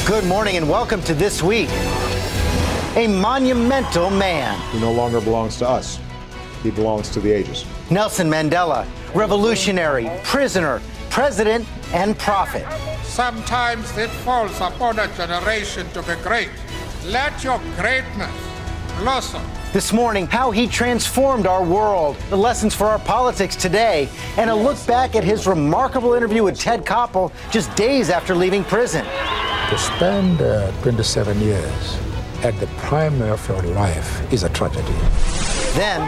Good morning and welcome to This Week. A monumental man. He no longer belongs to us. He belongs to the ages. Nelson Mandela, revolutionary, prisoner, president, and prophet. Sometimes it falls upon a generation to be great. Let your greatness blossom. This morning, how he transformed our world, the lessons for our politics today, and a look back at his remarkable interview with Ted Koppel just days after leaving prison. To spend 27 years at the prime of your life is a tragedy. Then,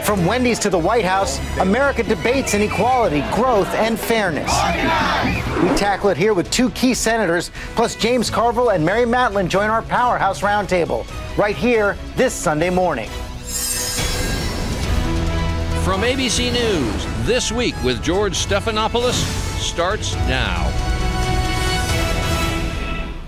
from Wendy's to the White House, America debates inequality, growth, and fairness. We tackle it here with two key senators, plus James Carville and Mary Matlin join our Powerhouse Roundtable, right here this Sunday morning. From ABC News, This Week with George Stephanopoulos starts now.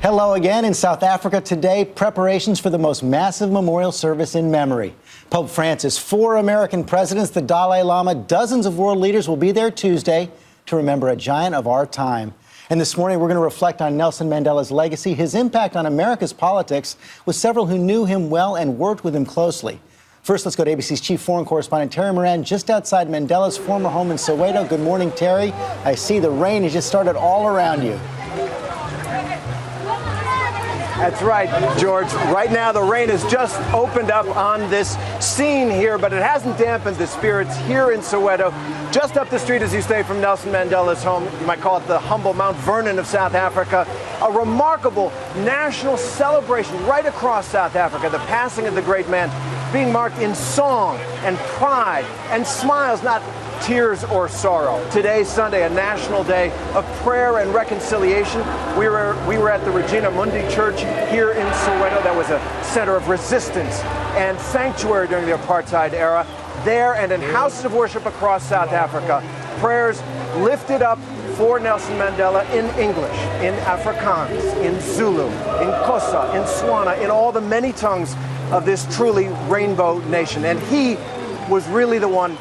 Hello again. In South Africa today, preparations for the most massive memorial service in memory. Pope Francis, 4 American presidents, the Dalai Lama, dozens of world leaders will be there Tuesday to remember a giant of our time. And this morning, we're going to reflect on Nelson Mandela's legacy, his impact on America's politics, with several who knew him well and worked with him closely. First, let's go to ABC's chief foreign correspondent, Terry Moran, just outside Mandela's former home in Soweto. Good morning, Terry. I see the rain has just started all around you. That's right, George. Right now, the rain has just opened up on this scene here, but it hasn't dampened the spirits here in Soweto. Just up the street, as you say, from Nelson Mandela's home, you might call it the humble Mount Vernon of South Africa, a remarkable national celebration right across South Africa, the passing of the great man being marked in song and pride and smiles, not tears or sorrow. Today, Sunday, a national day of prayer and reconciliation. We were at the Regina Mundi Church here in Soweto. That was a center of resistance and sanctuary during the apartheid era. There and in houses of worship across South Africa, prayers lifted up for Nelson Mandela in English, in Afrikaans, in Zulu, in Xhosa, in Swana, in all the many tongues of this truly rainbow nation. And he was really the one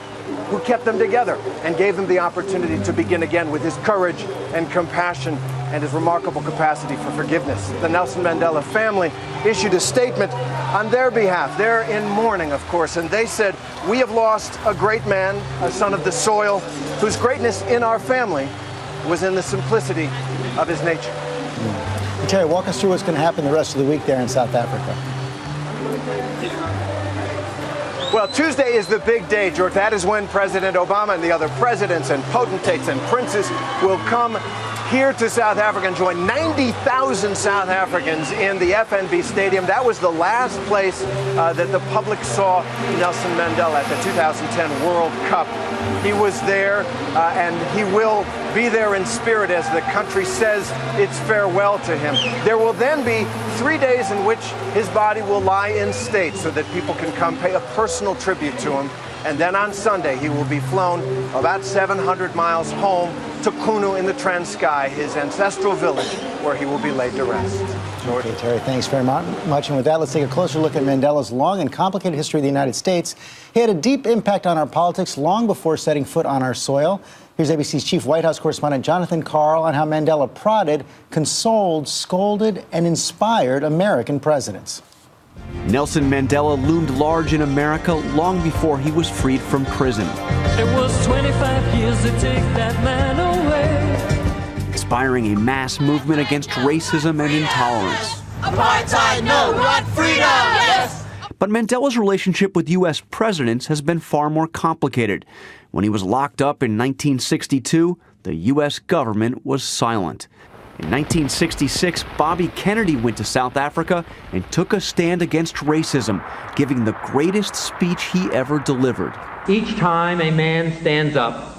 who kept them together and gave them the opportunity to begin again with his courage and compassion and his remarkable capacity for forgiveness. The Nelson Mandela family issued a statement on their behalf. They're in mourning, of course, and they said, "We have lost a great man, a son of the soil, whose greatness in our family was in the simplicity of his nature." And Terry, walk us through what's going to happen the rest of the week there in South Africa. Well, Tuesday is the big day, George. That is when President Obama and the other presidents and potentates and princes will come here to South Africa and join 90,000 South Africans in the FNB Stadium. That was the last place that the public saw Nelson Mandela at the 2010 World Cup. He was there, and he will be there in spirit as the country says its farewell to him. There will then be 3 days in which his body will lie in state so that people can come pay a personal tribute to him. And then on Sunday, he will be flown about 700 miles home to Kunu in the Transkei, his ancestral village, where he will be laid to rest. Okay, Terry, thanks very much. And with that, let's take a closer look at Mandela's long and complicated history of the United States. He had a deep impact on our politics long before setting foot on our soil. Here's ABC's chief White House correspondent Jonathan Karl on how Mandela prodded, consoled, scolded, and inspired American presidents. Nelson Mandela loomed large in America long before he was freed from prison. It was 25 years to take that man away. Inspiring a mass movement against racism and intolerance. Apartheid, no, we want freedom, yes! But Mandela's relationship with U.S. presidents has been far more complicated. When he was locked up in 1962, the U.S. government was silent. In 1966, Bobby Kennedy went to South Africa and took a stand against racism, giving the greatest speech he ever delivered. Each time a man stands up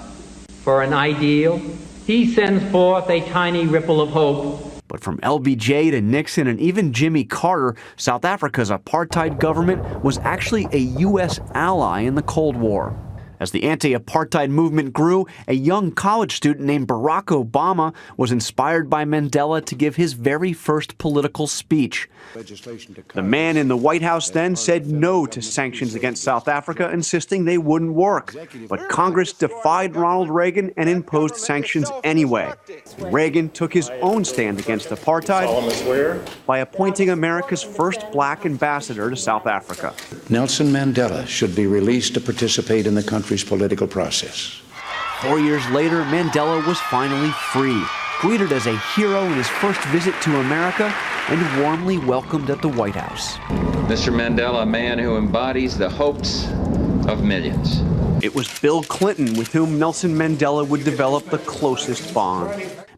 for an ideal, he sends forth a tiny ripple of hope. But from LBJ to Nixon and even Jimmy Carter, South Africa's apartheid government was actually a U.S. ally in the Cold War. As the anti-apartheid movement grew, a young college student named Barack Obama was inspired by Mandela to give his very first political speech. The man in the White House then said no to sanctions against South Africa, insisting they wouldn't work. But Congress defied Ronald Reagan and imposed sanctions anyway. Reagan took his own stand against apartheid by appointing America's first black ambassador to South Africa. Nelson Mandela should be released to participate in the country's political process. 4 years later, Mandela was finally free, greeted as a hero in his first visit to America, and warmly welcomed at the White House. Mr. Mandela, a man who embodies the hopes of millions. It was Bill Clinton with whom Nelson Mandela would develop the closest bond.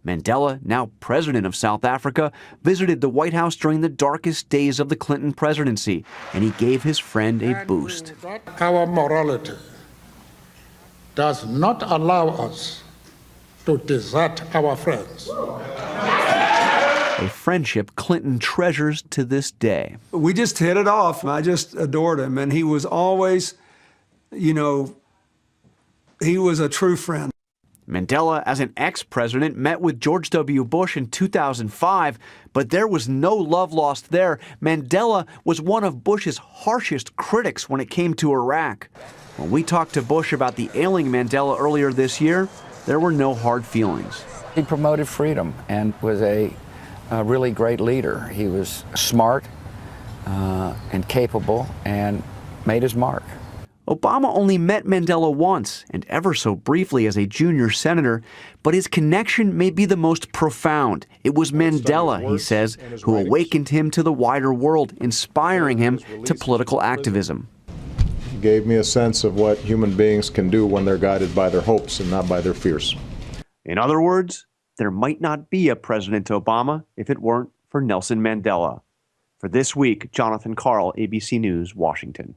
Mandela, now president of South Africa, visited the White House during the darkest days of the Clinton presidency, and he gave his friend a boost. Our morality does not allow us to desert our friends. A friendship Clinton treasures to this day. We just hit it off. I just adored him, and he was always, he was a true friend. Mandela, as an ex-president, met with George W. Bush in 2005, but there was no love lost there. Mandela was one of Bush's harshest critics when it came to Iraq. When we talked to Bush about the ailing Mandela earlier this year, there were no hard feelings. He promoted freedom and was a really great leader. He was smart and capable and made his mark. Obama only met Mandela once, and ever so briefly as a junior senator, but his connection may be the most profound. It was Mandela, he says, who awakened him to the wider world, inspiring him to political activism. He gave me a sense of what human beings can do when they're guided by their hopes and not by their fears. In other words, there might not be a President Obama if it weren't for Nelson Mandela. For This Week, Jonathan Karl, ABC News, Washington.